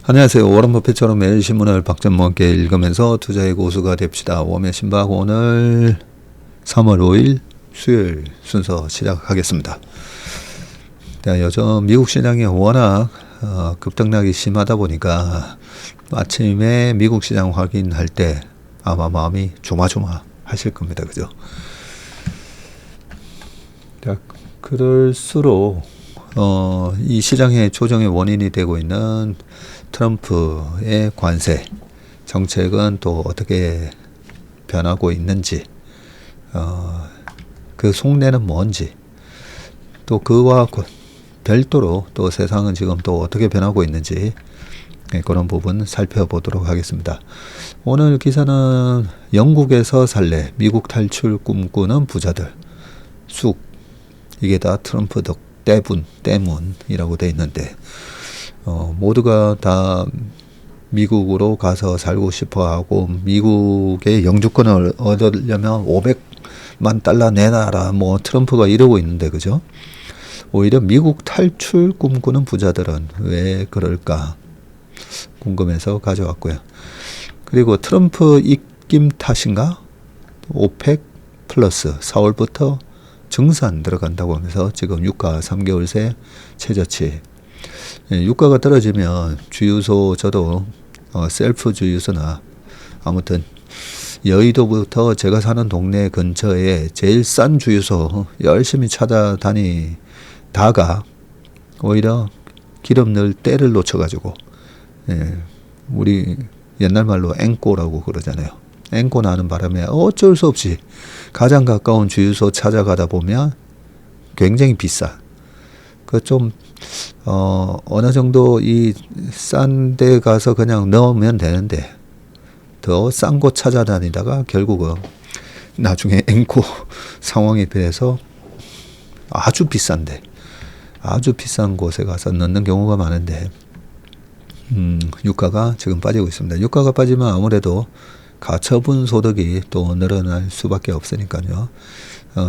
안녕하세요. 워런 버핏처럼 매일 신문을 박전무와 함께 읽으면서 투자의 고수가 됩시다. 웜의 신박 오늘 3월 5일 수요일 순서 시작하겠습니다. 요즘 미국 시장이 워낙 급등락이 심하다 보니까 아침에 미국 시장 확인할 때 아마 마음이 조마조마 하실 겁니다. 그죠? 그럴수록 이 시장의 조정의 원인이 되고 있는 트럼프의 관세 정책은 또 어떻게 변하고 있는지, 그 속내는 뭔지, 또 그와 별도로 또 세상은 지금 또 어떻게 변하고 있는지, 그런 부분 살펴보도록 하겠습니다. 오늘 기사는 영국에서 살래, 미국 탈출 꿈꾸는 부자들, 쑥, 이게 다 트럼프 때문이라고 돼 있는데, 모두가 다 미국으로 가서 살고 싶어 하고, 미국의 영주권을 얻으려면 500만 달러 내놔라, 트럼프가 이러고 있는데, 그죠? 오히려 미국 탈출 꿈꾸는 부자들은 왜 그럴까 궁금해서 가져왔고요. 그리고 트럼프 입김 탓인가? 오펙 플러스 4월부터 증산 들어간다고 하면서 지금 유가 3개월 새 최저치. 유가가 떨어지면 주유소, 저도 셀프 주유소나 아무튼 여의도부터 제가 사는 동네 근처에 제일 싼 주유소 열심히 찾아다니다가 오히려 기름 넣을 때를 놓쳐가지고, 우리 옛날 말로 앵꼬라고 그러잖아요. 앵꼬 나는 바람에 어쩔 수 없이 가장 가까운 주유소 찾아가다 보면 굉장히 비싸. 어느 정도 이 싼 데 가서 그냥 넣으면 되는데, 더 싼 곳 찾아다니다가 결국은 나중에 앵꼬 상황에 비해서 아주 비싼 곳에 가서 넣는 경우가 많은데, 유가가 지금 빠지고 있습니다. 유가가 빠지면 아무래도 가처분 소득이 또 늘어날 수밖에 없으니까요.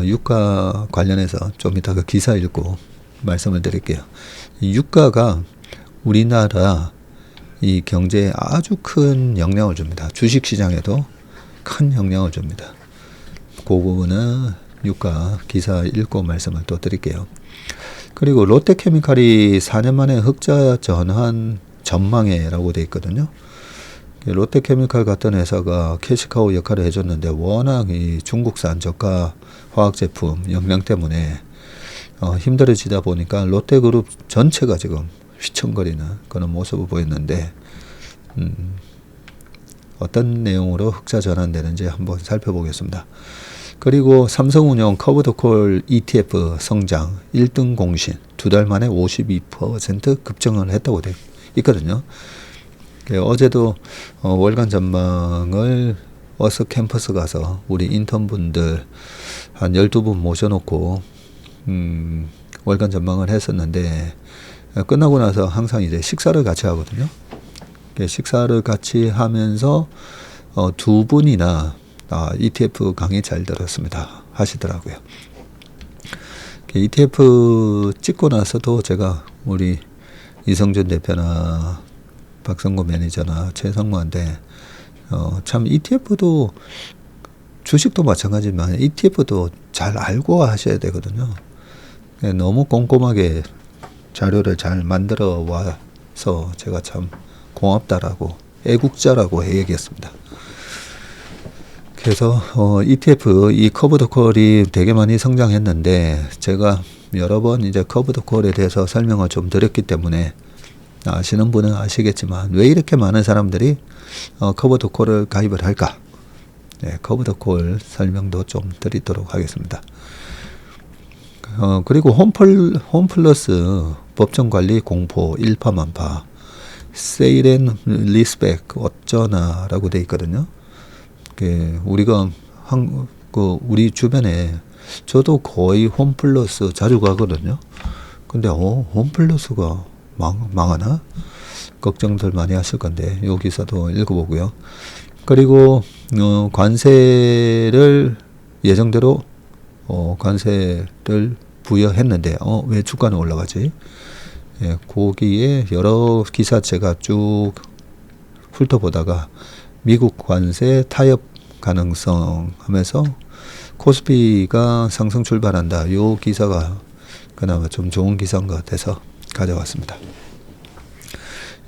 유가 관련해서 좀 이따 그 기사 읽고 말씀을 드릴게요. 이 유가가 우리나라 이 경제에 아주 큰 영향을 줍니다. 주식 시장에도 큰 영향을 줍니다. 그 부분은 유가 기사 읽고 말씀을 또 드릴게요. 그리고 롯데케미칼이 4년 만에 흑자 전환 전망해라고 되어 있거든요. 롯데케미칼 같은 회사가 캐시카우 역할을 해줬는데, 워낙 이 중국산 저가 화학제품 역량 때문에 힘들어지다 보니까 롯데그룹 전체가 지금 휘청거리는 그런 모습을 보였는데, 어떤 내용으로 흑자 전환되는지 한번 살펴보겠습니다. 그리고 삼성운용 커브더콜 ETF 성장 1등 공신 2달 만에 52% 급증을 했다고 되어 있거든요. 어제도 월간 전망을 어서 캠퍼스 가서 우리 인턴분들 한 12분 모셔놓고 월간 전망을 했었는데, 끝나고 나서 항상 이제 식사를 같이 하거든요. 식사를 같이 하면서 두 분이나 ETF 강의 잘 들었습니다 하시더라고요. ETF 찍고 나서도 제가 우리 이성준 대표나 박성구 매니저나 최성무한테 참 ETF도 주식도 마찬가지지만 ETF도 잘 알고 하셔야 되거든요. 너무 꼼꼼하게 자료를 잘 만들어 와서 제가 참 고맙다라고, 애국자라고 얘기했습니다. 그래서 ETF 이 커브더콜이 되게 많이 성장했는데, 제가 여러 번 이제 커브더콜에 대해서 설명을 좀 드렸기 때문에 아시는 분은 아시겠지만, 왜 이렇게 많은 사람들이 커브더콜을 가입을 할까? 커브더콜 설명도 좀 드리도록 하겠습니다. 그리고 홈플러스 법정관리 공포 일파만파, 세일 앤 리스펙 어쩌나라고 돼 있거든요. 우리가 우리 주변에 저도 거의 홈플러스 자주 가거든요. 근데 홈플러스가 망하나? 걱정들 많이 하실 건데 요 기사도 읽어보고요. 그리고 관세를 예정대로 관세를 부여했는데 왜 주가는 올라가지? 예, 거기에 여러 기사 제가 쭉 훑어보다가 미국 관세 타협 가능성 하면서 코스피가 상승 출발한다. 요 기사가 그나마 좀 좋은 기사인 것 같아서 가져왔습니다.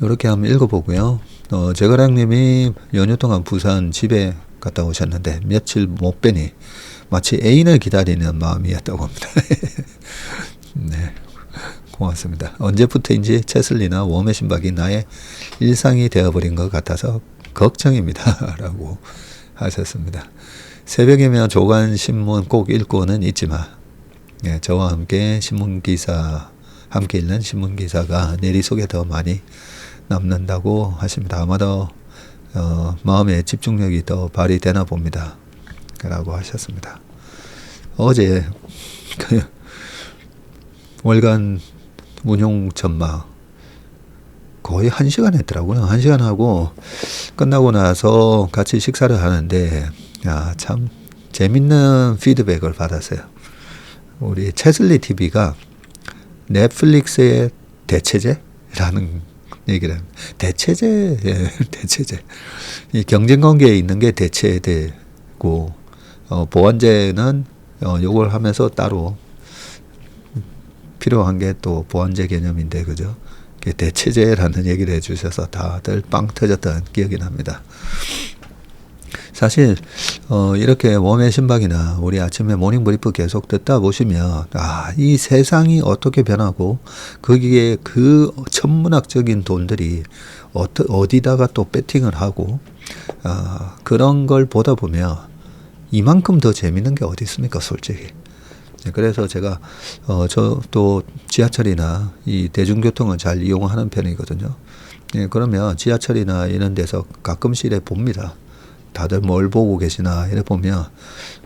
이렇게 한번 읽어보고요. 제가랑님이 연휴 동안 부산 집에 갔다 오셨는데 며칠 못 뵈니 마치 애인을 기다리는 마음이었다고 합니다. 네, 고맙습니다. 언제부터인지 채슬리나 웜의 신박이 나의 일상이 되어버린 것 같아서 걱정입니다. 라고 하셨습니다. 새벽이면 조간신문 꼭 읽고는 있지만 예, 저와 함께 신문기사 함께 읽는 신문기사가 내리 속에 더 많이 남는다고 하십니다. 아마도 마음의 집중력이 더 발휘되나 봅니다. 라고 하셨습니다. 어제 월간 운용 전망 거의 1시간 했더라고요. 1시간 하고 끝나고 나서 같이 식사를 하는데 야, 참 재밌는 피드백을 받았어요. 우리 채슬리 TV가 넷플릭스의 대체제라는 얘기를 합니다. 대체제, 예, 대체제. 이 경쟁관계에 있는 게 대체되고 보완제는 요걸 하면서 따로 필요한 게 또 보완제 개념인데 그죠? 대체제라는 얘기를 해주셔서 다들 빵 터졌던 기억이 납니다. 사실 이렇게 웜의 신박이나 우리 아침에 모닝브리프 계속 듣다 보시면 이 세상이 어떻게 변하고 거기에 그 천문학적인 돈들이 어디다가 또 배팅을 하고 그런 걸 보다 보면 이만큼 더 재밌는 게 어디 있습니까, 솔직히. 그래서 제가 저도 지하철이나 이 대중교통을 잘 이용하는 편이거든요. 예, 그러면 지하철이나 이런 데서 가끔씩 이래 봅니다. 다들 뭘 보고 계시나 이래 보면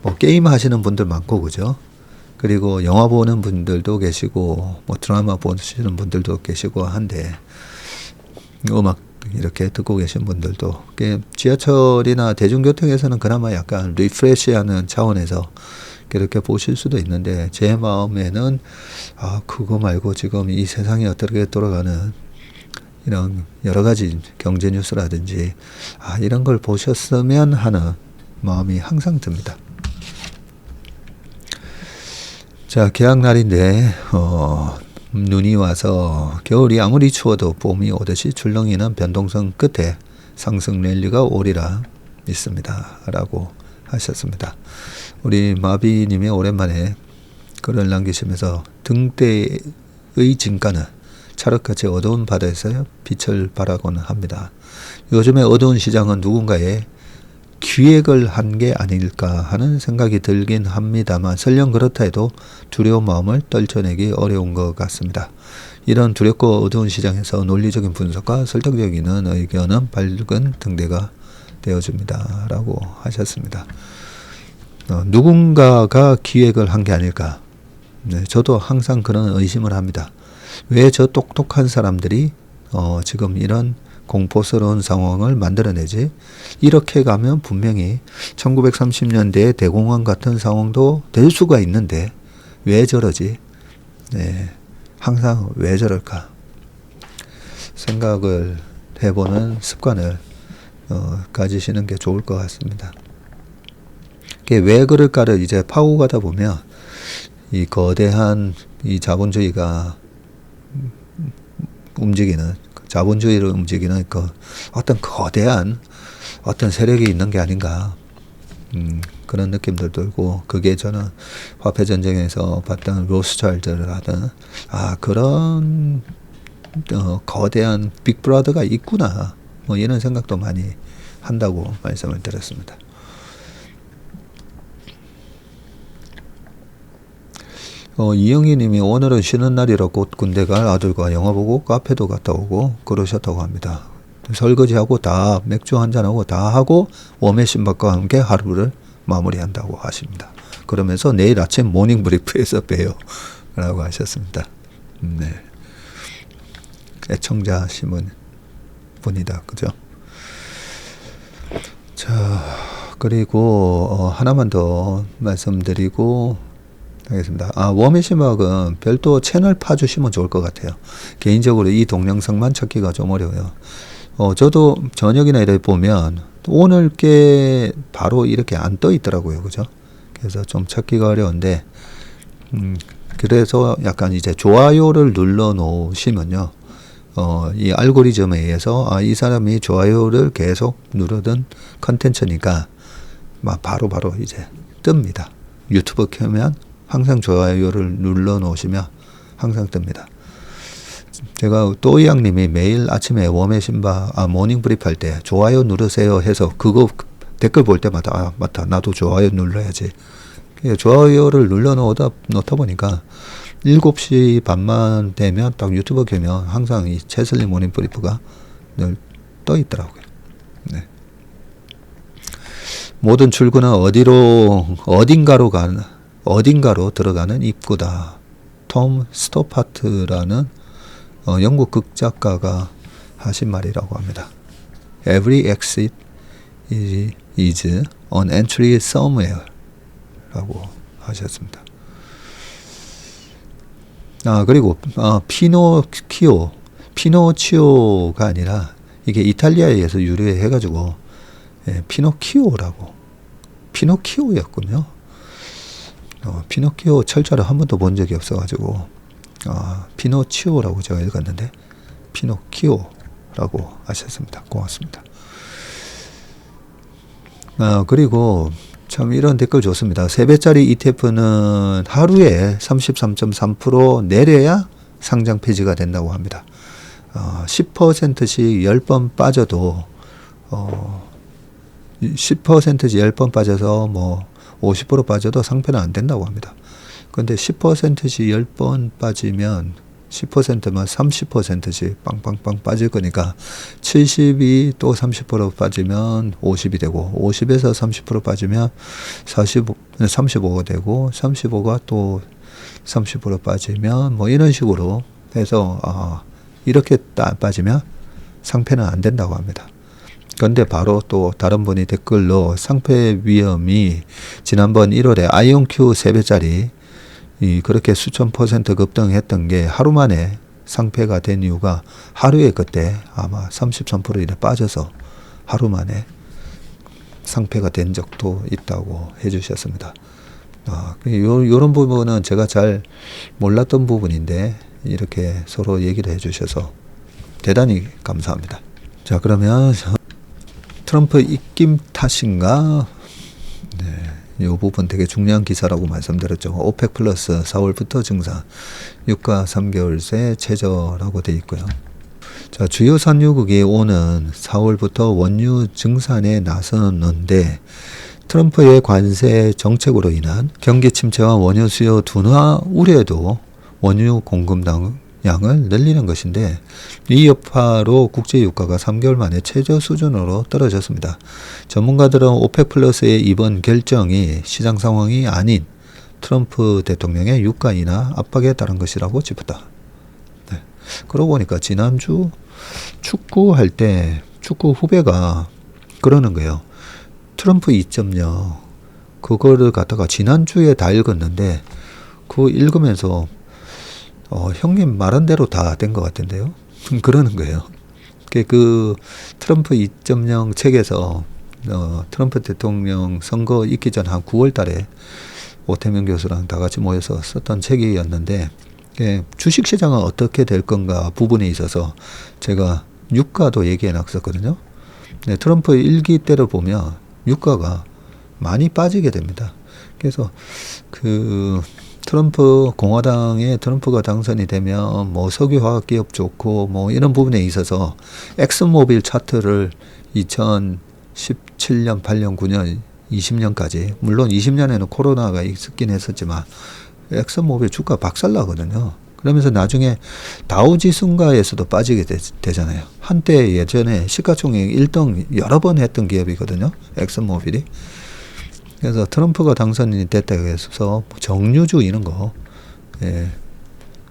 뭐 게임 하시는 분들 많고 그죠? 그리고 영화 보는 분들도 계시고 뭐 드라마 보시는 분들도 계시고 한데 음악 이렇게 듣고 계신 분들도 지하철이나 대중교통에서는 그나마 약간 리프레시하는 차원에서 그렇게 보실 수도 있는데 제 마음에는 그거 말고 지금 이 세상이 어떻게 돌아가는 이런 여러 가지 경제 뉴스라든지 이런 걸 보셨으면 하는 마음이 항상 듭니다. 자, 개학날인데 눈이 와서 겨울이 아무리 추워도 봄이 오듯이 출렁이는 변동성 끝에 상승 랠리가 오리라 믿습니다. 라고 하셨습니다. 우리 마비님이 오랜만에 글을 남기시면서 등대의 진가는 찰흙같이 어두운 바다에서 빛을 발하곤 합니다. 요즘의 어두운 시장은 누군가의 기획을 한 게 아닐까 하는 생각이 들긴 합니다만 설령 그렇다 해도 두려운 마음을 떨쳐내기 어려운 것 같습니다. 이런 두렵고 어두운 시장에서 논리적인 분석과 설득적인 의견은 밝은 등대가 되어줍니다. 라고 하셨습니다. 누군가가 기획을 한 게 아닐까. 네, 저도 항상 그런 의심을 합니다. 왜 저 똑똑한 사람들이 지금 이런 공포스러운 상황을 만들어내지? 이렇게 가면 분명히 1930년대의 대공황 같은 상황도 될 수가 있는데 왜 저러지? 네, 항상 왜 저럴까? 생각을 해보는 습관을 가지시는 게 좋을 것 같습니다. 왜 그럴까를 이제 파고 가다 보면 이 거대한 이 자본주의가 움직이는 자본주의를 움직이는 그 어떤 거대한 어떤 세력이 있는 게 아닌가 그런 느낌도 들고 그게 저는 화폐 전쟁에서 봤던 로스차일드라든 그런 거대한 빅브라더가 있구나 뭐 이런 생각도 많이 한다고 말씀을 드렸습니다. 이영희 님이 오늘은 쉬는 날이라 곧 군대 갈 아들과 영화 보고 카페도 갔다 오고 그러셨다고 합니다. 설거지하고 다 맥주 한잔하고 다 하고 웜의 신박과 함께 하루를 마무리한다고 하십니다. 그러면서 내일 아침 모닝 브리프에서 봬요. 라고 하셨습니다. 네. 애청자심은 분이다. 그죠? 자, 그리고 하나만 더 말씀드리고 하겠습니다. 워메시막은 별도 채널 파주시면 좋을 것 같아요. 개인적으로 이 동영상만 찾기가 좀 어려워요. 저도 저녁이나 이래 보면 오늘 게 바로 이렇게 안 떠 있더라고요. 그죠? 그래서 좀 찾기가 어려운데, 그래서 약간 이제 좋아요를 눌러 놓으시면요. 이 알고리즘에 의해서, 이 사람이 좋아요를 계속 누르던 컨텐츠니까, 바로 이제 뜹니다. 유튜브 켜면 항상 좋아요를 눌러 놓으시면 항상 뜹니다. 제가 또이양님이 매일 아침에 워메신바 모닝 브리프 할 때 좋아요 누르세요 해서 그거 댓글 볼 때마다 맞다 나도 좋아요 눌러야지. 좋아요를 눌러 놓다 보니까 7시 반만 되면 딱 유튜브 켜면 항상 이 채슬리 모닝 브리프가 늘 떠 있더라고요. 네. 모든 출구는 어딘가로 들어가는 입구다. 톰 스토파트라는 영국 극작가가 하신 말이라고 합니다. Every exit is an entry somewhere 라고 하셨습니다. 그리고 피노치오가 아니라 이게 이탈리아에서 유래해가지고 피노키오였군요. 피노키오 철자를 한 번도 본 적이 없어가지고 피노치오라고 제가 읽었는데 피노키오라고 하셨습니다. 고맙습니다. 그리고 참 이런 댓글 좋습니다. 3배짜리 ETF는 하루에 33.3% 내려야 상장 폐지가 된다고 합니다. 10%씩 10번 빠져도 10%씩 10번 빠져서 50% 빠져도 상패는 안 된다고 합니다. 근데 10%씩 10번 빠지면 10%면 30%씩 빵빵빵 빠질 거니까 70이 또 30% 빠지면 50이 되고 50에서 30% 빠지면 35가 되고 35가 또 30% 빠지면 이런 식으로 해서 이렇게 빠지면 상패는 안 된다고 합니다. 그런데 바로 또 다른 분이 댓글로 상패 위험이 지난번 1월에 아이온큐 3배짜리 그렇게 수천 % 급등했던 게 하루 만에 상패가 된 이유가 하루에 그때 아마 33% 이래 빠져서 하루 만에 상패가 된 적도 있다고 해주셨습니다. 요런 부분은 제가 잘 몰랐던 부분인데 이렇게 서로 얘기를 해주셔서 대단히 감사합니다. 자, 그러면 트럼프 입김 탓인가? 네, 이 부분 되게 중요한 기사라고 말씀드렸죠. 오펙 플러스 4월부터 증산, 유가 3개월 새 최저라고 되어 있고요. 자, 주요 산유국이 오는 4월부터 원유 증산에 나서는데 트럼프의 관세 정책으로 인한 경기 침체와 원유 수요 둔화 우려도 원유 공급량을 늘리는 것인데 이 여파로 국제 유가가 3개월 만에 최저 수준으로 떨어졌습니다. 전문가들은 오펙 플러스의 이번 결정이 시장 상황이 아닌 트럼프 대통령의 유가 인하 압박에 따른 것이라고 짚었다. 네. 그러고 보니까 지난주 축구할 때 축구 후배가 그러는 거예요. 트럼프 2.0 그거를 갖다가 지난주에 다 읽었는데 그거 읽으면서 형님 말한 대로 다 된 것 같은데요. 그러는 거예요. 그 트럼프 2.0 책에서 트럼프 대통령 선거 있기 전 한 9월 달에 오태명 교수랑 다 같이 모여서 썼던 책이었는데 주식시장은 어떻게 될 건가 부분에 있어서 제가 유가도 얘기해 놨었거든요. 네, 트럼프 1기 때를 보면 유가가 많이 빠지게 됩니다. 그래서 공화당에 트럼프가 당선이 되면 석유화학기업 좋고 이런 부분에 있어서 엑슨모빌 차트를 2017년, 8년, 9년, 20년까지 물론 20년에는 코로나가 있었긴 했었지만 엑슨모빌 주가 박살나거든요. 그러면서 나중에 다우지수가에서도 빠지게 되잖아요. 한때 예전에 시가총액 1등 여러 번 했던 기업이거든요. 엑슨모빌이. 그래서 트럼프가 당선이 됐다고 해서 정유주 이런 거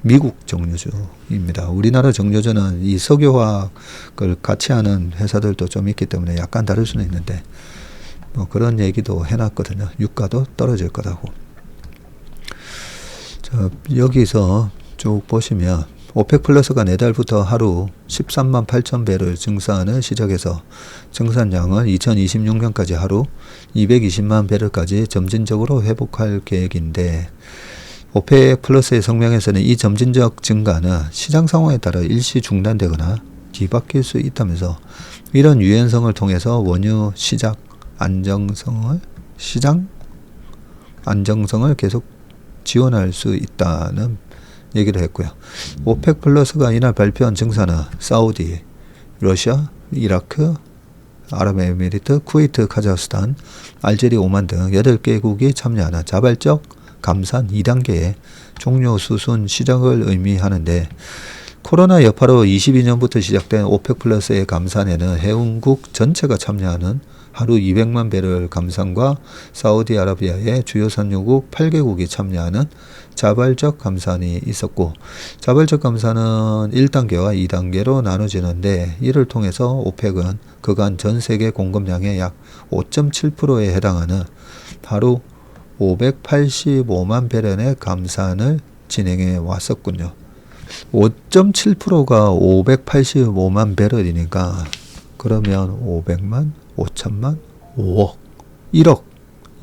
미국 정유주입니다. 우리나라 정유주는 이 석유화학을 같이 하는 회사들도 좀 있기 때문에 약간 다를 수는 있는데 그런 얘기도 해놨거든요. 유가도 떨어질 거라고. 자, 여기서 쭉 보시면 오펙 플러스가 내달부터 하루 13만 8천 배럴 증산을 시작해서 증산량을 2026년까지 하루 220만 배럴까지 점진적으로 회복할 계획인데, 오펙 플러스의 성명에서는 이 점진적 증가는 시장 상황에 따라 일시 중단되거나 뒤바뀔 수 있다면서, 이런 유연성을 통해서 원유 시장 안정성을 계속 지원할 수 있다는 얘기를 했고요. 오펙 플러스가 이날 발표한 증산은 사우디, 러시아, 이라크, 아랍에미리트, 쿠웨이트, 카자흐스탄, 알제리, 오만 등 8개국이 참여하는 자발적 감산 2단계의 종료 수순 시작을 의미하는데, 코로나 여파로 22년부터 시작된 오펙 플러스의 감산에는 회원국 전체가 참여하는 하루 200만 배럴 감산과 사우디아라비아의 주요 산유국 8개국이 참여하는 자발적 감산이 있었고, 자발적 감산은 1단계와 2단계로 나눠지는데, 이를 통해서 오펙은 그간 전 세계 공급량의 약 5.7%에 해당하는 하루 585만 배럴의 감산을 진행해 왔었군요. 5.7%가 585만 배럴이니까 그러면 500만, 5천만, 5억,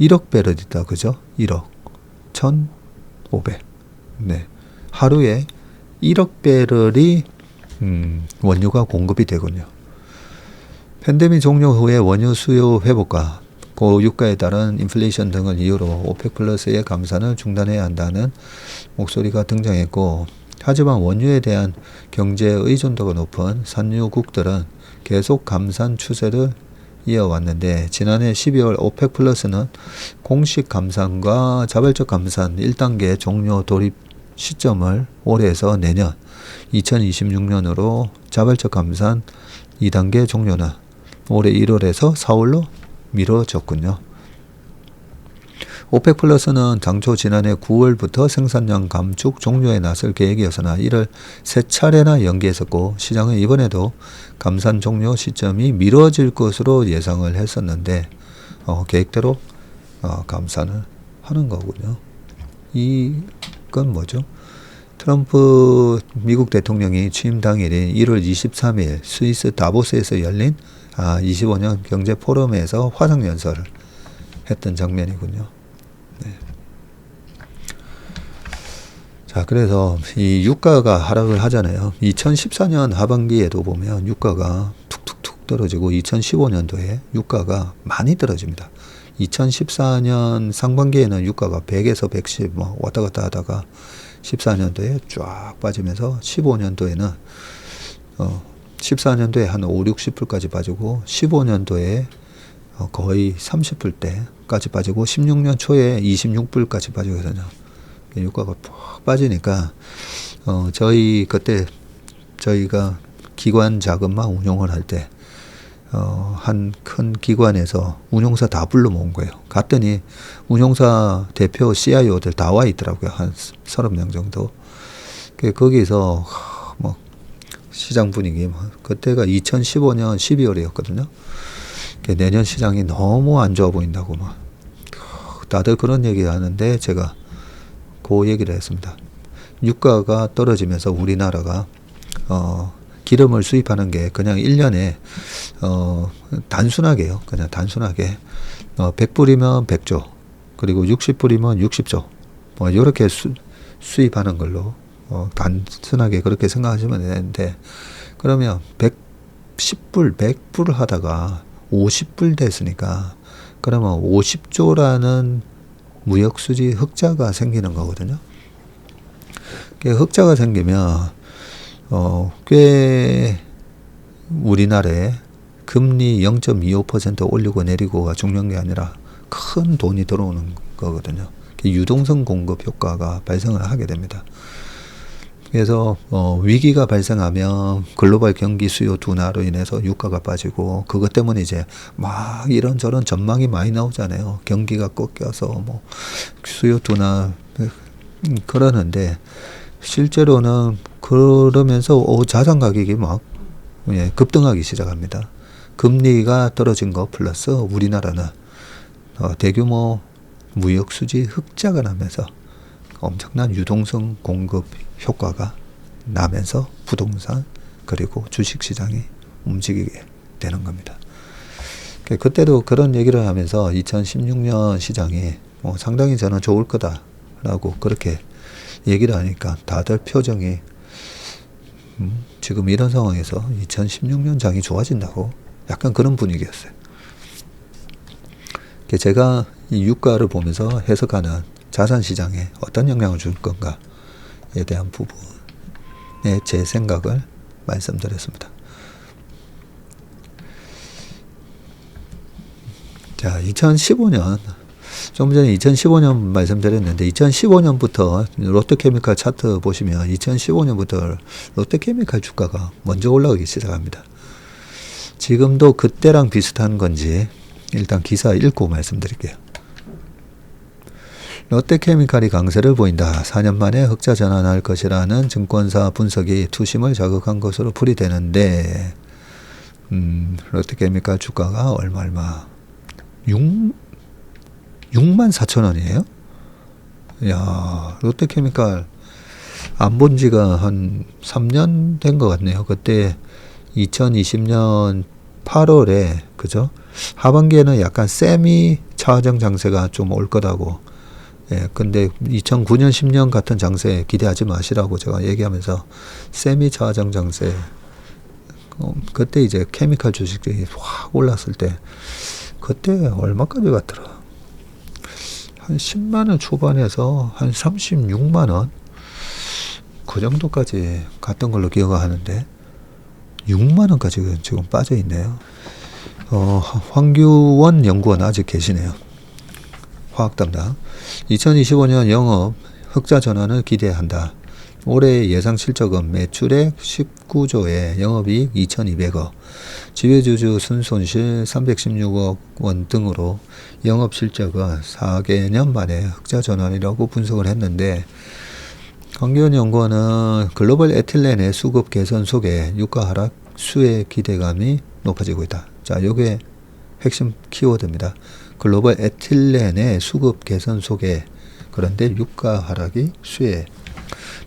1억 배럴이다. 그죠? 1억, 1,500. 네. 하루에 1억 배럴이 원유가 공급이 되군요. 팬데믹 종료 후에 원유 수요 회복과 고유가에 따른 인플레이션 등을 이유로 오펙 플러스의 감산을 중단해야 한다는 목소리가 등장했고, 하지만 원유에 대한 경제 의존도가 높은 산유국들은 계속 감산 추세를 이어왔는데, 지난해 12월 오펙 플러스는 공식 감산과 자발적 감산 1단계 종료 돌입 시점을 올해에서 내년 2026년으로, 자발적 감산 2단계 종료는 올해 1월에서 4월로 미뤄졌군요. 오펙 플러스는 당초 지난해 9월부터 생산량 감축 종료에 나설 계획이었으나 이를 3차례나 연기했었고, 시장은 이번에도 감산 종료 시점이 미뤄질 것으로 예상을 했었는데, 계획대로 감산을 하는 거군요. 이건 뭐죠? 트럼프 미국 대통령이 취임 당일인 1월 23일 스위스 다보스에서 열린 25년 경제 포럼에서 화상연설을 했던 장면이군요. 네. 자, 그래서 이 유가가 하락을 하잖아요. 2014년 하반기에도 보면 유가가 툭툭툭 떨어지고 2015년도에 유가가 많이 떨어집니다. 2014년 상반기에는 유가가 100에서 110 왔다 갔다 하다가 14년도에 쫙 빠지면서 15년도에는 14년도에 한 5, 60불까지 빠지고 15년도에 거의 30불대까지 빠지고 16년 초에 26불까지 빠지거든요. 유가가 푹 빠지니까 저희가 기관 자금만 운용을 할 때 한 큰 기관에서 운용사 다 불러 모은 거예요. 갔더니 운용사 대표 CIO들 다 와 있더라고요. 한 30명 정도. 거기서 시장 분위기, 그때가 2015년 12월이었거든요. 내년 시장이 너무 안 좋아 보인다고 다들 그런 얘기 하는데, 제가 그 얘기를 했습니다. 유가가 떨어지면서 우리나라가 기름을 수입하는 게 그냥 1년에 단순하게요. 그냥 단순하게 100불이면 100조, 그리고 60불이면 60조 이렇게 수입하는 걸로 단순하게 그렇게 생각하시면 되는데, 그러면 110불, 100불 하다가 50불 됐으니까 그러면 50조라는 무역수지 흑자가 생기는 거거든요. 흑자가 생기면 꽤 우리나라에 금리 0.25% 올리고 내리고가 중요한 게 아니라 큰 돈이 들어오는 거거든요. 유동성 공급 효과가 발생을 하게 됩니다. 그래서 위기가 발생하면 글로벌 경기 수요 둔화로 인해서 유가가 빠지고, 그것 때문에 이제 막 이런저런 전망이 많이 나오잖아요. 경기가 꺾여서 수요 둔화 그러는데, 실제로는 그러면서 자산 가격이 급등하기 시작합니다. 금리가 떨어진 거 플러스 우리나라는 대규모 무역 수지 흑자가 나면서 엄청난 유동성 공급 효과가 나면서 부동산 그리고 주식시장이 움직이게 되는 겁니다. 그때도 그런 얘기를 하면서 2016년 시장이 상당히 저는 좋을 거다라고 그렇게 얘기를 하니까 다들 표정이 지금 이런 상황에서 2016년 장이 좋아진다고 약간 그런 분위기였어요. 제가 이 유가를 보면서 해석하는 자산시장에 어떤 영향을 줄 건가에 대한 부분에 제 생각을 말씀드렸습니다. 자, 2015년, 좀 전에 2015년 말씀드렸는데 2015년부터 롯데케미칼 차트 보시면 2015년부터 롯데케미칼 주가가 먼저 올라가기 시작합니다. 지금도 그때랑 비슷한 건지 일단 기사 읽고 말씀드릴게요. 롯데케미칼이 강세를 보인다. 4년 만에 흑자 전환할 것이라는 증권사 분석이 투심을 자극한 것으로 풀이되는데 롯데케미칼 주가가 얼마 64,000원이에요? 야, 롯데케미칼 안 본 지가 한 3년 된 것 같네요. 그때 2020년 8월에 그죠? 하반기에는 약간 세미 차정 장세가 좀 올 거다고. 예, 근데 2009년 10년 같은 장세 기대하지 마시라고 제가 얘기하면서 세미 차정 장세 그때 이제 케미칼 주식들이 확 올랐을 때 그때 얼마까지 갔더라? 한 10만원 초반에서 한 36만원? 그 정도까지 갔던 걸로 기억하는데, 6만원까지 지금 빠져 있네요. 황규원 연구원 아직 계시네요. 화학 담당. 2025년 영업 흑자 전환을 기대한다. 올해 예상 실적은 매출액 19조에 영업이익 2,200억, 지배주주 순손실 316억 원 등으로 영업 실적은 4개년 만에 흑자 전환이라고 분석을 했는데, 황교안 연구원은 글로벌 에틸렌의 수급 개선 속에 유가 하락 수혜 기대감이 높아지고 있다. 자, 요게 핵심 키워드입니다. 글로벌 에틸렌의 수급 개선 속에, 그런데 유가 하락이 수혜.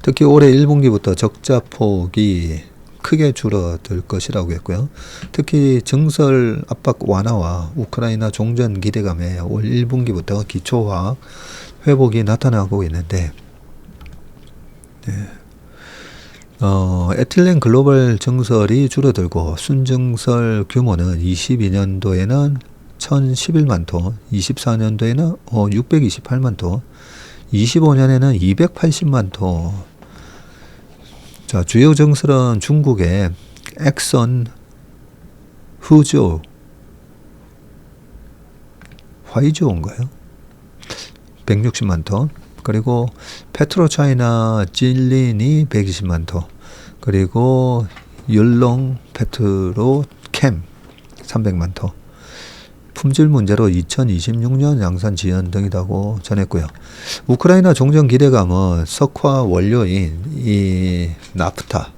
특히 올해 1분기부터 적자 폭이 크게 줄어들 것이라고 했고요. 특히 증설 압박 완화와 우크라이나 종전 기대감에 올 1분기부터 기초화학 회복이 나타나고 있는데, 에틸렌 글로벌 증설이 줄어들고 순증설 규모는 22년도에는 1011만 톤, 24년도에는 628만 톤, 25년에는 280만 톤. 자, 주요 증설은 중국의 엑선, 후지오, 화이지오인가요? 160만 톤. 그리고 페트로차이나 찔린이 120만 톤. 그리고 율롱 페트로캠 300만 톤. 품질 문제로 2026년 양산 지연 등이라고 전했고요. 우크라이나 종전 기대감은 석화 원료인 이 나프타,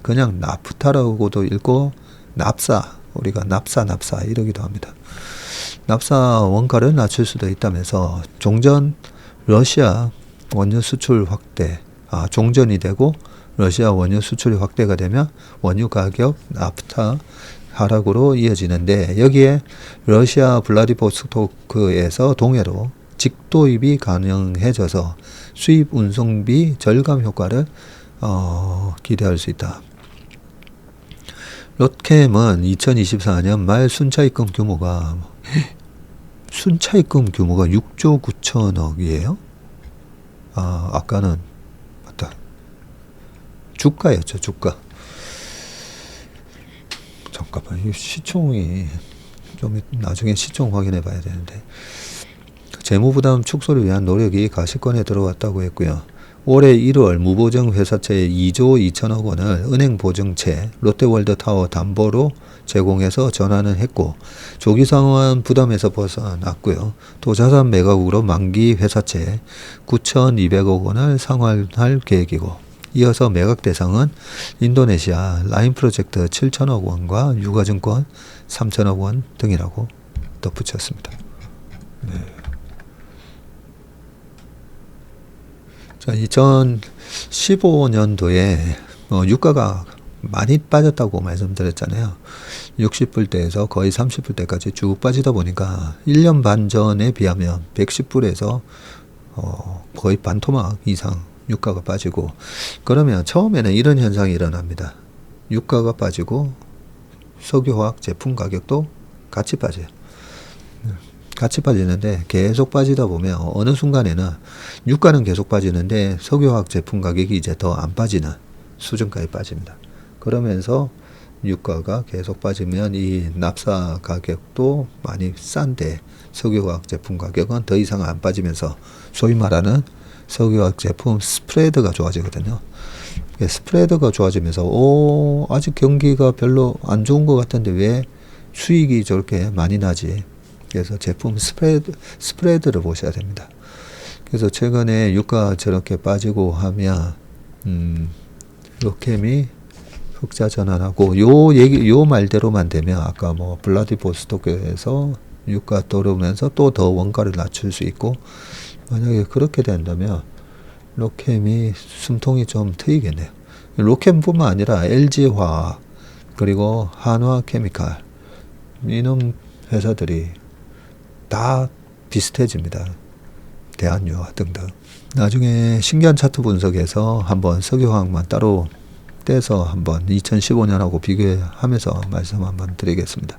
그냥 나프타라고도 읽고 납사, 우리가 납사 이러기도 합니다. 납사 원가를 낮출 수도 있다면서 종전 러시아 원유 수출 확대, 종전이 되고 러시아 원유 수출이 확대가 되면 원유 가격 나프타 하락으로 이어지는데, 여기에 러시아 블라디보스토크에서 동해로 직도입이 가능해져서 수입 운송비 절감 효과를 기대할 수 있다. 롯캠은 2024년 말 순차입금 규모가 6조 9천억이에요? 아까는 맞다. 주가였죠, 주가. 잠깐만, 이 시총이 좀 나중에 시총 확인해 봐야 되는데, 재무부담 축소를 위한 노력이 가시권에 들어왔다고 했고요. 올해 1월 무보증 회사채 2조 2천억 원을 은행보증채 롯데월드타워 담보로 제공해서 전환을 했고, 조기 상환 부담에서 벗어났고요. 또 자산 매각으로 만기 회사채 9,200억 원을 상환할 계획이고, 이어서 매각 대상은 인도네시아 라인 프로젝트 7천억 원과 유가증권 3천억 원 등이라고 덧붙였습니다. 네. 자, 2015년도에 유가가 많이 빠졌다고 말씀드렸잖아요. 60불대에서 거의 30불대까지 쭉 빠지다 보니까 1년 반 전에 비하면 110불에서 거의 반토막 이상 유가가 빠지고, 그러면 처음에는 이런 현상이 일어납니다. 유가가 빠지고 석유화학 제품 가격도 같이 빠져요. 같이 빠지는데 계속 빠지다 보면 어느 순간에는 유가는 계속 빠지는데 석유화학 제품 가격이 이제 더 안 빠지는 수준까지 빠집니다. 그러면서 유가가 계속 빠지면 이 납사 가격도 많이 싼데 석유화학 제품 가격은 더 이상 안 빠지면서 소위 말하는 석유화학 제품 스프레드가 좋아지거든요. 스프레드가 좋아지면서 아직 경기가 별로 안 좋은 것 같은데 왜 수익이 저렇게 많이 나지? 그래서 제품 스프레드를 보셔야 됩니다. 그래서 최근에 유가 저렇게 빠지고 하면 로켐이 흑자 전환하고 요 말대로만 되면 아까 뭐 블라디보스토크에서 유가 떨어오면서 또 더 원가를 낮출 수 있고, 만약에 그렇게 된다면 로켐이 숨통이 좀 트이겠네요. 로켐뿐만 아니라 LG화학 그리고 한화케미칼 이런 회사들이 다 비슷해집니다. 대한유화 등등. 나중에 신기한 차트 분석에서 한번 석유화학만 따로 떼서 한번 2015년하고 비교하면서 말씀 한번 드리겠습니다.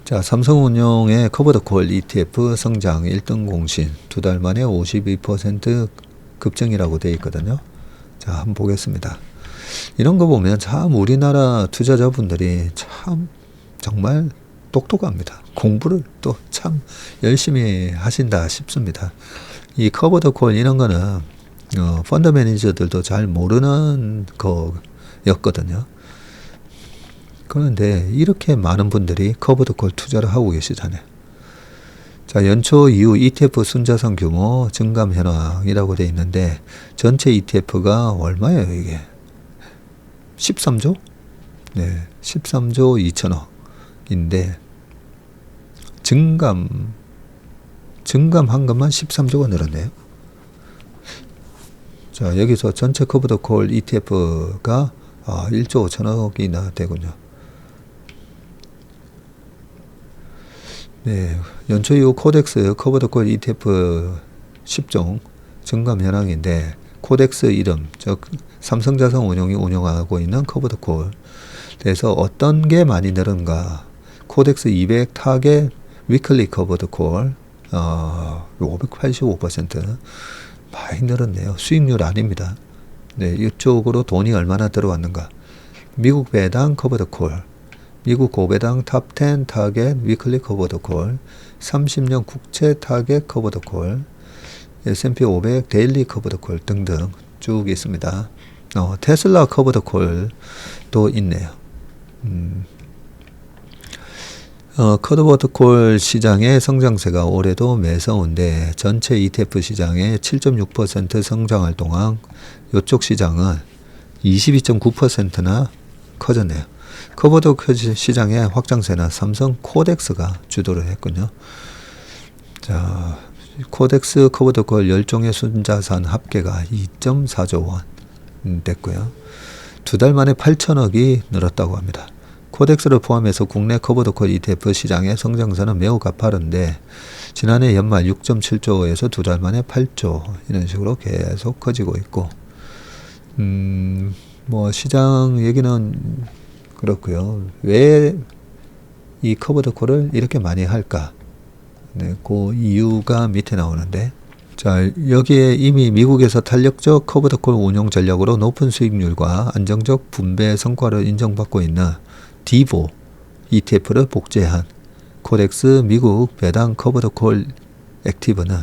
자, 삼성운용의 커버드콜 ETF 성장 1등 공신 2달 만에 52% 급증이라고 되어 있거든요. 자, 한번 보겠습니다. 이런 거 보면 참 우리나라 투자자분들이 참 정말 똑똑합니다. 공부를 또 참 열심히 하신다 싶습니다. 이 커버드콜 이런 거는 펀드 매니저들도 잘 모르는 거였거든요. 그런데 이렇게 많은 분들이 커버드콜 투자를 하고 계시잖아요. 자, 연초 이후 ETF 순자산 규모 증감 현황이라고 되어 있는데 전체 ETF가 얼마예요 이게? 13조? 네, 13조 2천억인데 증감한 것만 13조가 늘었네요. 자, 여기서 전체 커버드콜 ETF가 1조 5천억이나 되군요. 네, 연초 이후 코덱스 커버드콜 ETF 10종 증감 현황인데 코덱스 이름, 즉 삼성자산운용이 운영하고 있는 커버드콜 그래서 어떤 게 많이 늘은가? 코덱스 200 타겟 위클리 커버드콜 585% 많이 늘었네요. 수익률 아닙니다. 네, 이쪽으로 돈이 얼마나 들어왔는가? 미국 배당 커버드콜, 미국 고배당 탑10 타겟 위클리 커버드콜, 30년 국채 타겟 커버드콜, S&P 500 데일리 커버드콜 등등 쭉 있습니다. 테슬라 커버드콜도 있네요. 커버드콜 시장의 성장세가 올해도 매서운데 전체 ETF 시장의 7.6% 성장할 동안 이쪽 시장은 22.9%나 커졌네요. 커버드콜 시장의 확장세는 삼성 코덱스가 주도를 했군요. 자, 코덱스 커버드콜 10종의 순자산 합계가 2.4조 원 됐고요. 2달 만에 8천억이 늘었다고 합니다. 코덱스를 포함해서 국내 커버드콜 ETF 시장의 성장세는 매우 가파른데 지난해 연말 6.7조에서 2달 만에 8조 이런 식으로 계속 커지고 있고 뭐 시장 얘기는 그렇고요. 왜 이 커버드콜을 이렇게 많이 할까? 네, 그 이유가 밑에 나오는데 자, 여기에 이미 미국에서 탄력적 커버드콜 운용 전략으로 높은 수익률과 안정적 분배 성과를 인정받고 있는 디보 ETF를 복제한 코덱스 미국 배당 커버드콜 액티브는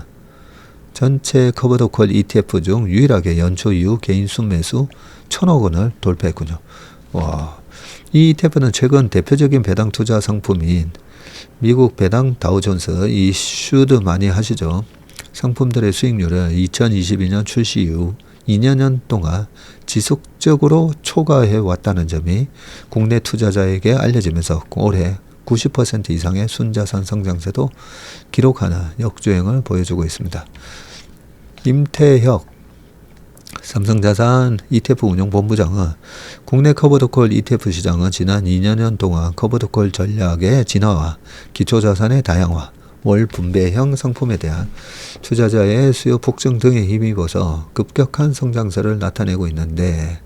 전체 커버드콜 ETF 중 유일하게 연초 이후 개인 순매수 1,000억 원을 돌파했군요. 와, 이 ETF는 최근 대표적인 배당 투자 상품인 미국 배당 다우존스 이 슈드 많이 하시죠. 상품들의 수익률을 2022년 출시 이후 2년 동안 지속적으로 초과해 왔다는 점이 국내 투자자에게 알려지면서 올해 90% 이상의 순자산 성장세도 기록하는 역주행을 보여주고 있습니다. 임태혁 삼성자산 ETF 운용본부장은 국내 커버드콜 ETF 시장은 지난 2년 동안 커버드콜 전략의 진화와 기초자산의 다양화, 월 분배형 상품에 대한 투자자의 수요 폭증 등에 힘입어서 급격한 성장세를 나타내고 있는데,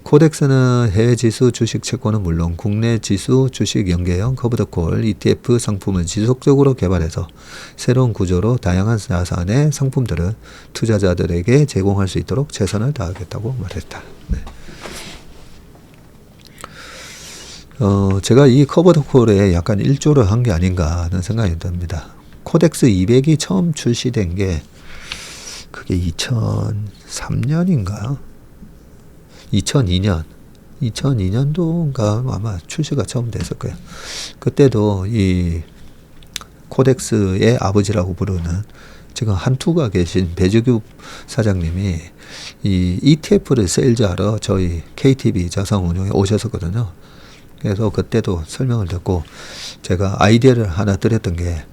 코덱스는 해외 지수 주식 채권은 물론 국내 지수 주식 연계형 커버드콜 ETF 상품을 지속적으로 개발해서 새로운 구조로 다양한 자산의 상품들을 투자자들에게 제공할 수 있도록 최선을 다하겠다고 말했다. 네. 제가 이 커버드콜에 약간 일조를 한 게 아닌가 하는 생각이 듭니다. 코덱스 200이 처음 출시된 게 그게 2003년인가요? 2002년도인가 아마 출시가 처음 됐을 거예요. 그때도 이 코덱스의 아버지라고 부르는 지금 한투가 계신 배주규 사장님이 이 ETF를 세일즈하러 저희 KTB 자산운용에 오셨었거든요. 그래서 그때도 설명을 듣고 제가 아이디어를 하나 드렸던 게,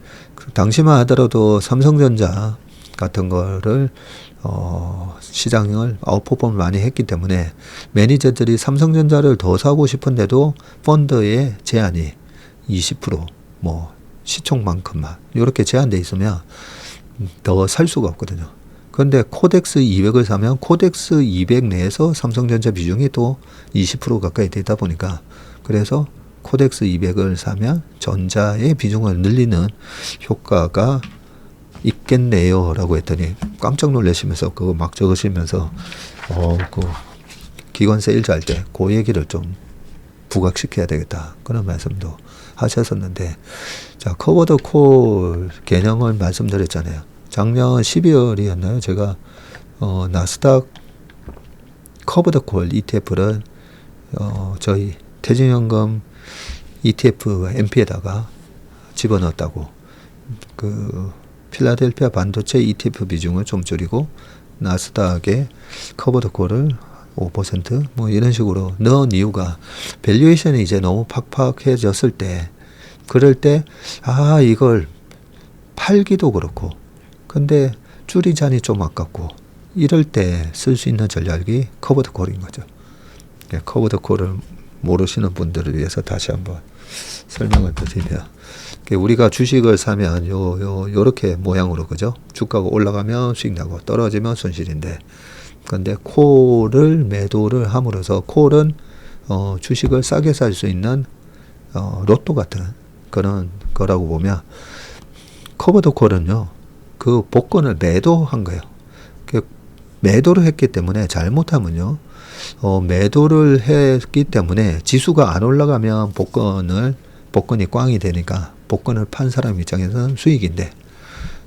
당시만 하더라도 삼성전자 같은 거를 시장을 아웃퍼폼을 많이 했기 때문에 매니저들이 삼성전자를 더 사고 싶은데도 펀드의 제한이 20% 뭐 시총만큼만 이렇게 제한돼 있으면 더 살 수가 없거든요. 그런데 코덱스 200을 사면 코덱스 200 내에서 삼성전자 비중이 또 20% 가까이 되다 보니까, 그래서 코덱스 200을 사면 전자의 비중을 늘리는 효과가 있겠네요 라고 했더니 깜짝 놀라시면서 그거 막 적으시면서 그 기관 세일즈 할 때 그 얘기를 좀 부각시켜야 되겠다 그런 말씀도 하셨었는데, 자, 커버드 콜 개념을 말씀드렸잖아요. 작년 12월이었나요? 제가 나스닥 커버드 콜 ETF를 저희 퇴직연금 ETF MP에다가 집어넣었다고, 그 필라델피아 반도체 ETF 비중을 좀 줄이고 나스닥의 커버드 콜을 5% 뭐 이런 식으로 넣은 이유가, 밸류에이션이 이제 너무 팍팍해졌을 때, 그럴 때 이걸 팔기도 그렇고 근데 줄이자니 좀 아깝고 이럴 때 쓸 수 있는 전략이 커버드 콜인 거죠. 커버드 콜을 모르시는 분들을 위해서 다시 한번 설명을 드리면, 우리가 주식을 사면 요렇게 모양으로, 그죠? 주가가 올라가면 수익 나고 떨어지면 손실인데, 근데 콜을 매도를 함으로써, 콜은 주식을 싸게 살 수 있는 로또 같은 그런 거라고 보면, 커버드 콜은요 그 복권을 매도한 거예요. 매도를 했기 때문에 잘못하면요, 매도를 했기 때문에 지수가 안 올라가면 복권이 꽝이 되니까 복권을 판 사람 입장에서는 수익인데,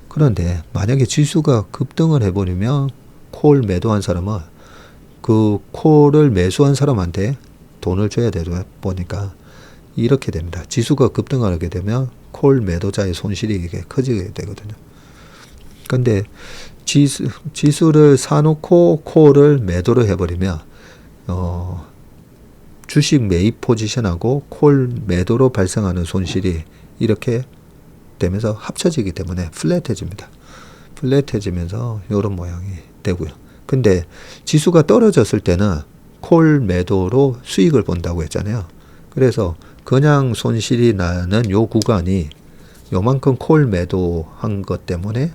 그런데 만약에 지수가 급등을 해버리면 콜 매도한 사람은 그 콜을 매수한 사람한테 돈을 줘야 되다 보니까 이렇게 됩니다. 지수가 급등하게 되면 콜 매도자의 손실이 이게 커지게 되거든요. 근데 지수를 사놓고 콜을 매도를 해버리면 주식 매입 포지션하고 콜 매도로 발생하는 손실이 이렇게 되면서 합쳐지기 때문에 플랫해집니다. 플랫해지면서 이런 모양이 되고요. 근데 지수가 떨어졌을 때는 콜 매도로 수익을 본다고 했잖아요. 그래서 그냥 손실이 나는 요 구간이 요만큼 콜 매도한 것 때문에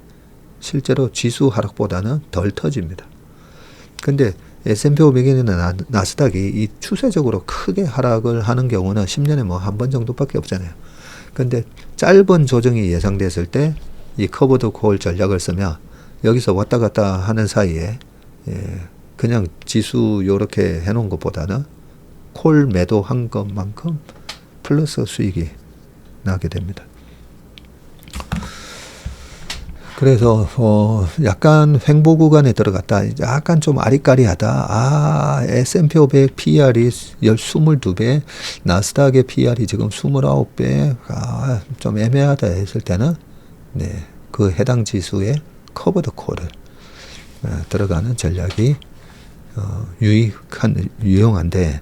실제로 지수 하락보다는 덜 터집니다. 근데 S&P 500이나 나스닥이 이 추세적으로 크게 하락을 하는 경우는 10년에 뭐 한 번 정도밖에 없잖아요. 근데 짧은 조정이 예상됐을 때 이 커버드 콜 전략을 쓰면 여기서 왔다 갔다 하는 사이에 그냥 지수 요렇게 해놓은 것보다는 콜 매도한 것만큼 플러스 수익이 나게 됩니다. 그래서 약간 횡보 구간에 들어갔다, 약간 좀 아리까리하다, S&P 500 PR이 22배, 나스닥의 PR이 지금 29배, 좀 애매하다 했을 때는 그 해당 지수의 커버드 콜을 들어가는 전략이 유용한데,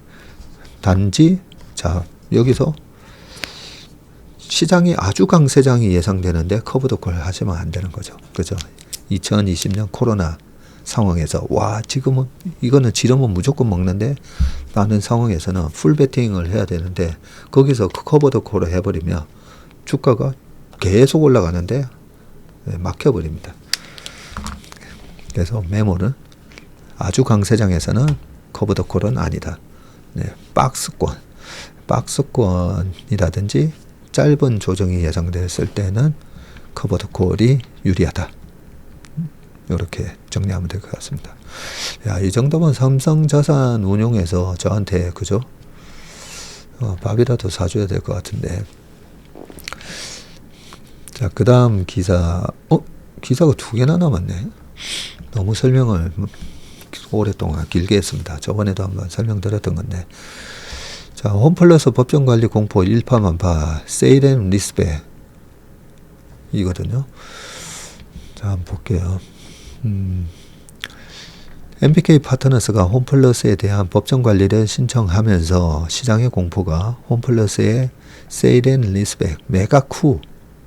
단지 자 여기서 시장이 아주 강세장이 예상되는데 커버드 콜 하시면 안 되는 거죠. 그죠? 2020년 코로나 상황에서 와 지금은 이거는 지르면 무조건 먹는데 라는 상황에서는 풀 베팅을 해야 되는데 거기서 커버 더 콜을 해버리면 주가가 계속 올라가는데 막혀버립니다. 그래서 메모는 아주 강세장에서는 커버 더 콜은 아니다. 박스권이라든지 짧은 조정이 예상됐을 때는 커버 더 콜이 유리하다. 이렇게 정리하면 될 것 같습니다. 야, 이 정도면 삼성자산운용에서 저한테 그죠? 밥이라도 사줘야 될 것 같은데. 자, 그 다음 기사가 2개나 남았네. 너무 설명을 오랫동안 길게 했습니다. 저번에도 한번 설명드렸던 건데. 자, 홈플러스 법정관리 공포 일파만파 세일 앤 리스백 이거든요. 자, 한번 볼게요. MBK 파트너스가 홈플러스에 대한 법정 관리를 신청하면서 시장의 공포가 홈플러스의 세일 앤 리스백 매각 후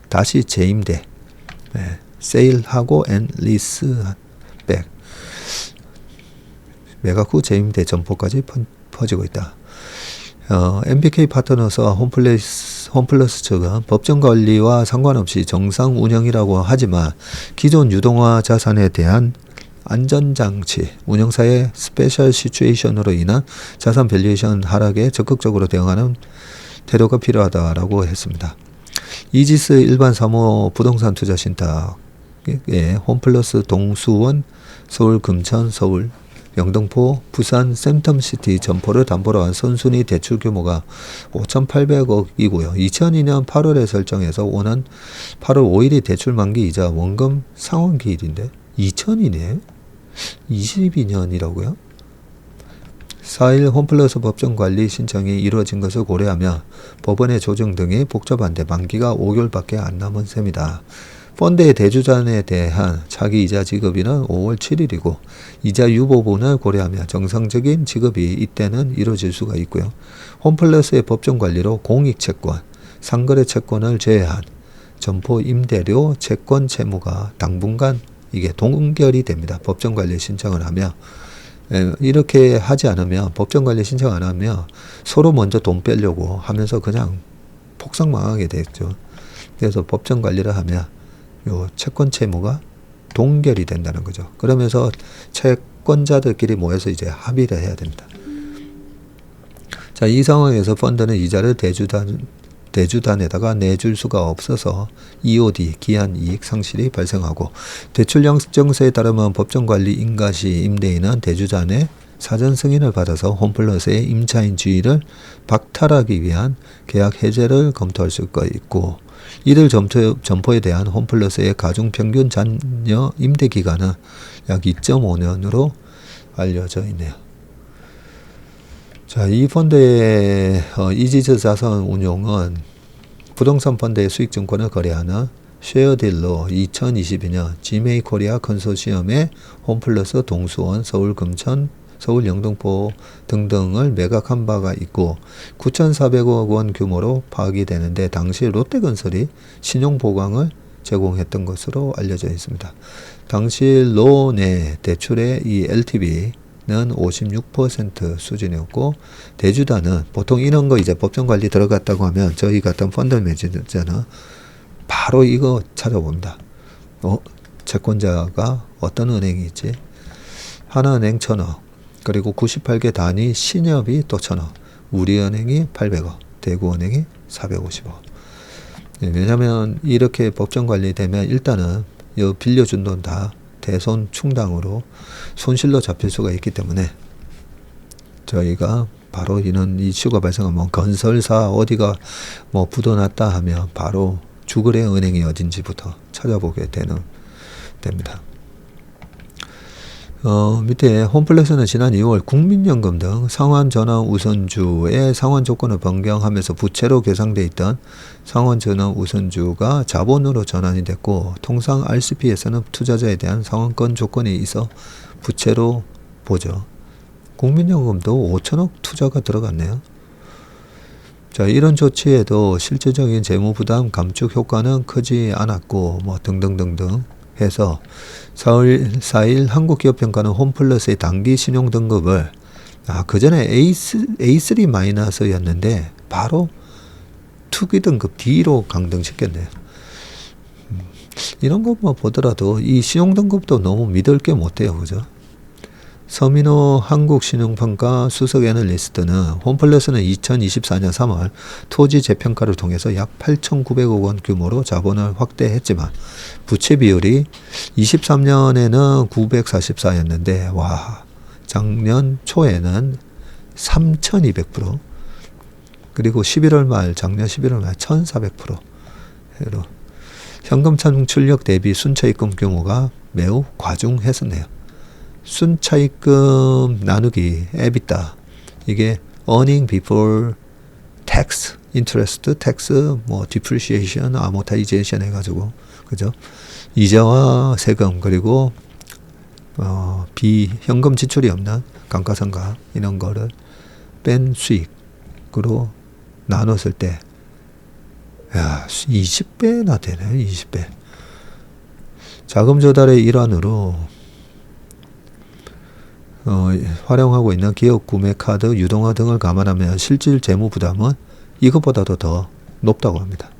다시 재임대 세일하고 앤 리스백 매각 후 재임대 점포까지 퍼지고 있다. MBK 파트너스와 홈플러스 측은 법정 관리와 상관없이 정상 운영이라고 하지만 기존 유동화 자산에 대한 안전장치, 운영사의 스페셜 시츄에이션으로 인한 자산 밸류에이션 하락에 적극적으로 대응하는 태도가 필요하다라고 했습니다. 이지스 일반 사모 부동산 투자 신탁의 홈플러스 동수원, 서울 금천, 서울 영등포, 부산 센텀시티 점포를 담보로 한 선순위 대출 규모가 5,800억이고요. 2002년 8월에 설정해서 오는 8월 5일이 대출 만기이자 원금 상환기일인데 2000이네? 22년이라고요? 4일 홈플러스 법정관리 신청이 이루어진 것을 고려하며 법원의 조정 등이 복잡한데 만기가 5개월밖에 안 남은 셈이다. 펀드의 대주잔에 대한 차기 이자 지급일은 5월 7일이고 이자 유보분을 고려하며 정상적인 지급이 이때는 이루어질 수가 있고요. 홈플러스의 법정관리로 공익채권, 상거래 채권을 제외한 점포 임대료 채권 채무가 당분간 이게 동결이 됩니다. 법정관리 신청을 하며 이렇게 하지 않으면 법정관리 신청 안 하면 서로 먼저 돈 빼려고 하면서 그냥 폭삭망하게 되죠. 그래서 법정관리를 하면 요 채권 채무가 동결이 된다는 거죠. 그러면서 채권자들끼리 모여서 이제 합의를 해야 됩니다. 자, 이 상황에서 펀드는 이자를 대주단에다가 내줄 수가 없어서 EOD, 기한 이익 상실이 발생하고 대출 영정서에 따르면 법정관리 인가시 임대인은 대주단의 사전 승인을 받아서 홈플러스의 임차인 지위를 박탈하기 위한 계약 해제를 검토할 수가 있고 이들 점포에 대한 홈플러스의 가중평균 잔여 임대기간은 약 2.5년으로 알려져 있네요. 자, 이 펀드의 이지스 자산 운용은 부동산 펀드의 수익증권을 거래하는 쉐어딜로 2022년 GMA 코리아 컨소시엄의 홈플러스 동수원, 서울 금천, 서울 영등포 등등을 매각한 바가 있고 9,400억 원 규모로 파악이 되는데 당시 롯데건설이 신용보강을 제공했던 것으로 알려져 있습니다. 당시 론의 대출의 이 LTV는 56% 수준이었고 대주단은 보통 이런 거 이제 법정관리 들어갔다고 하면 저희 같은 펀드 매니저는 바로 이거 찾아봅니다. 채권자가 어떤 은행이 있지? 하나은행 1,000억 그리고 98개 단위 신협이 또 1,000억, 우리은행이 800억, 대구은행이 450억. 왜냐하면 이렇게 법정 관리되면 일단은 이 빌려준 돈 다 대손 충당으로 손실로 잡힐 수가 있기 때문에 저희가 바로 이런 이슈가 발생하면 건설사 어디가 뭐 부도났다 하면 바로 주거래 은행이 어딘지부터 찾아보게 됩니다. 밑에 홈플러스는 지난 2월 국민연금 등 상환전환 우선주의 상환 조건을 변경하면서 부채로 계상돼 있던 상환전환 우선주가 자본으로 전환이 됐고 통상 RCP에서는 투자자에 대한 상환권 조건이 있어 부채로 보죠. 국민연금도 5천억 투자가 들어갔네요. 자, 이런 조치에도 실질적인 재무부담 감축 효과는 크지 않았고 뭐 등등등등 해서 4일 한국기업평가는 홈플러스의 단기 신용 등급을 그 전에 A3 마이너스였는데 바로 투기 등급 D로 강등시켰네요. 이런 것만 보더라도 이 신용 등급도 너무 믿을 게 못해요, 그죠? 서민호 한국신용평가 수석 애널리스트는 홈플러스는 2024년 3월 토지 재평가를 통해서 약 8,900억 원 규모로 자본을 확대했지만 부채 비율이 23년에는 944였는데 와, 작년 초에는 3,200% 그리고 작년 11월 말 1,400%로 현금 창출력 대비 순차입금 규모가 매우 과중했었네요. 순차입금 나누기 EBITDA 이게 earning before tax, interest, tax, 뭐 depreciation, amortization 해가지고 그죠? 이자와 세금 그리고 비현금 지출이 없는 감가상각 이런 거를 뺀 수익으로 나눴을 때 야, 20배나 되네. 20배. 자금 조달의 일환으로 활용하고 있는 기업 구매 카드 유동화 등을 감안하면 실질 재무 부담은 이것보다도 더 높다고 합니다.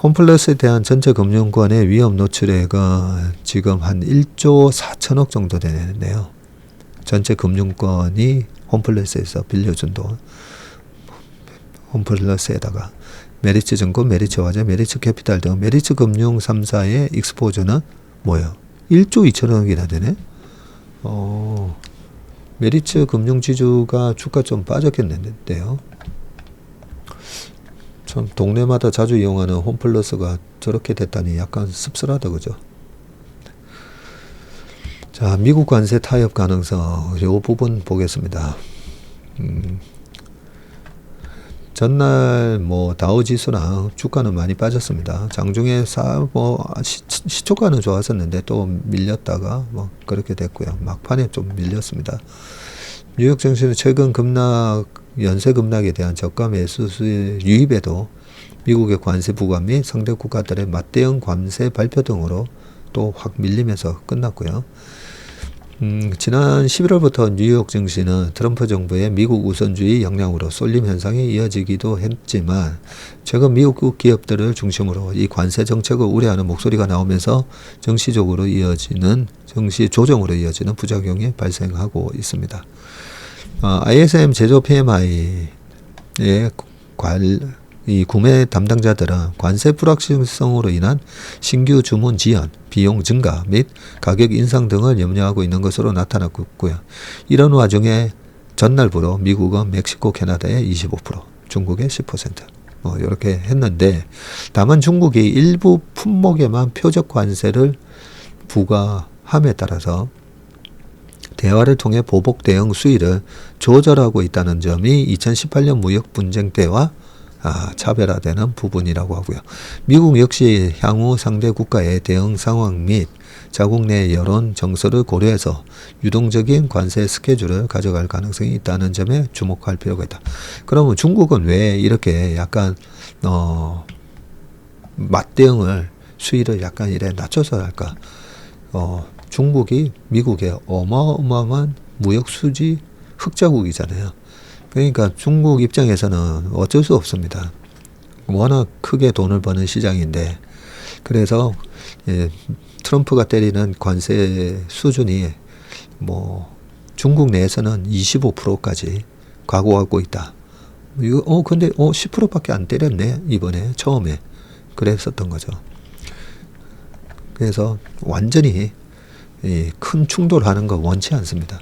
홈플러스에 대한 전체 금융권의 위험 노출액은 지금 한 1조 4천억 정도 되는데요. 전체 금융권이 홈플러스에서 빌려준 돈, 홈플러스에다가 메리츠증권, 메리츠화재, 메리츠캐피탈 등 메리츠금융 3사의 익스포저는 뭐예요? 1조 2천억이나 되네? 메리츠 금융지주가 주가 좀 빠졌겠는데요. 참 동네마다 자주 이용하는 홈플러스가 저렇게 됐다니 약간 씁쓸하다, 그죠? 자, 미국 관세 타협 가능성 이 부분 보겠습니다. 전날 뭐 다우지수랑 주가는 많이 빠졌습니다. 장중에 시초가는 좋았었는데 또 밀렸다가 뭐 그렇게 됐고요. 막판에 좀 밀렸습니다. 뉴욕 증시는 최근 연쇄 급락에 대한 저가 매수 유입에도 미국의 관세 부과 및 상대 국가들의 맞대응 관세 발표 등으로 또 확 밀리면서 끝났고요. 지난 11월부터 뉴욕 증시는 트럼프 정부의 미국 우선주의 역량으로 쏠림 현상이 이어지기도 했지만 최근 미국 기업들을 중심으로 이 관세 정책을 우려하는 목소리가 나오면서 정시 조정으로 이어지는 부작용이 발생하고 있습니다. ISM 제조 PMI의 이 구매 담당자들은 관세 불확실성으로 인한 신규 주문 지연, 비용 증가 및 가격 인상 등을 염려하고 있는 것으로 나타났고 있고요. 이런 와중에 전날부로 미국은 멕시코, 캐나다의 25%, 중국의 10% 이렇게 했는데 다만 중국이 일부 품목에만 표적 관세를 부과함에 따라서 대화를 통해 보복 대응 수위를 조절하고 있다는 점이 2018년 무역 분쟁 때와 차별화되는 부분이라고 하고요. 미국 역시 향후 상대 국가의 대응 상황 및 자국 내 여론 정서를 고려해서 유동적인 관세 스케줄을 가져갈 가능성이 있다는 점에 주목할 필요가 있다. 그러면 중국은 왜 이렇게 약간 맞대응을 수위를 약간 이래 낮춰서 할까? 중국이 미국의 어마어마한 무역 수지 흑자국이잖아요. 그러니까 중국 입장에서는 어쩔 수 없습니다. 워낙 크게 돈을 버는 시장인데 그래서 트럼프가 때리는 관세 수준이 뭐 중국 내에서는 25%까지 각오하고 있다. 이거 근데 10%밖에 안 때렸네 이번에 처음에 그랬었던 거죠. 그래서 완전히 큰 충돌하는 거 원치 않습니다.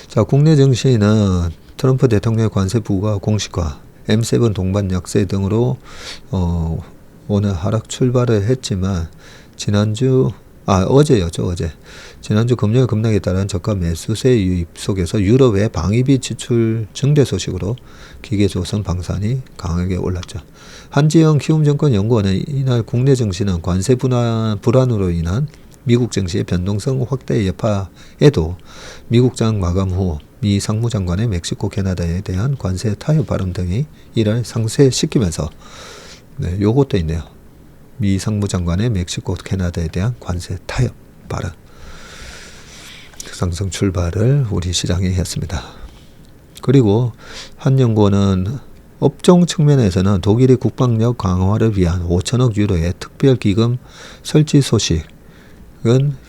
자, 국내 증시는 트럼프 대통령의 관세 부과 공식화, M7 동반 약세 등으로 오늘 하락 출발을 했지만 어제 지난주 금요일 급락에 따른 저가 매수세 유입 속에서 유럽의 방위비 지출 증대 소식으로 기계조선 방산이 강하게 올랐죠. 한지영 키움증권 연구원은 이날 국내 증시는 관세 불안으로 인한 미국 증시의 변동성 확대 여파에도 미국장 마감 후 미 상무장관의 멕시코, 캐나다에 대한 관세 타협 발언 등이 이를 상쇄시키면서 요것도 있네요. 미 상무장관의 멕시코, 캐나다에 대한 관세 타협 발언. 상승 출발을 우리 시장이 했습니다. 그리고 한 연구원은 업종 측면에서는 독일의 국방력 강화를 위한 5천억 유로의 특별기금 설치 소식은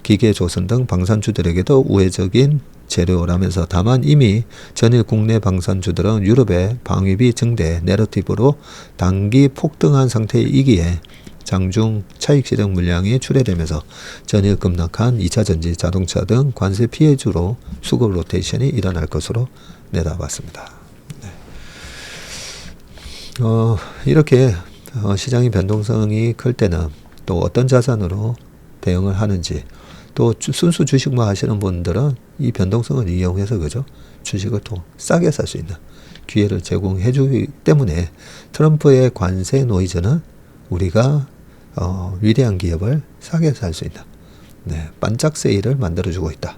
기계조선 등 방산주들에게도 우회적인 재료라면서 다만 이미 전일 국내 방산주들은 유럽의 방위비 증대 내러티브로 단기 폭등한 상태이기에 장중 차익실현 물량이 출회되면서 전일 급락한 2차전지, 자동차 등 관세 피해주로 수급 로테이션이 일어날 것으로 내다봤습니다. 네. 이렇게 시장의 변동성이 클 때는 또 어떤 자산으로 대응을 하는지, 또 순수 주식만 하시는 분들은 이 변동성을 이용해서 그죠? 주식을 또 싸게 살 수 있는 기회를 제공해 주기 때문에 트럼프의 관세 노이즈는 우리가 위대한 기업을 싸게 살 수 있는, 네, 반짝 세일을 만들어주고 있다.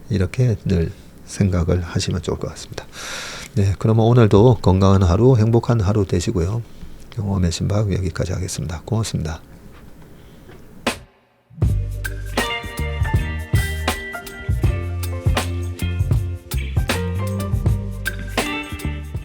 이렇게 늘 생각을 하시면 좋을 것 같습니다. 네, 그러면 오늘도 건강한 하루, 행복한 하루 되시고요. 경험의 신박 여기까지 하겠습니다. 고맙습니다.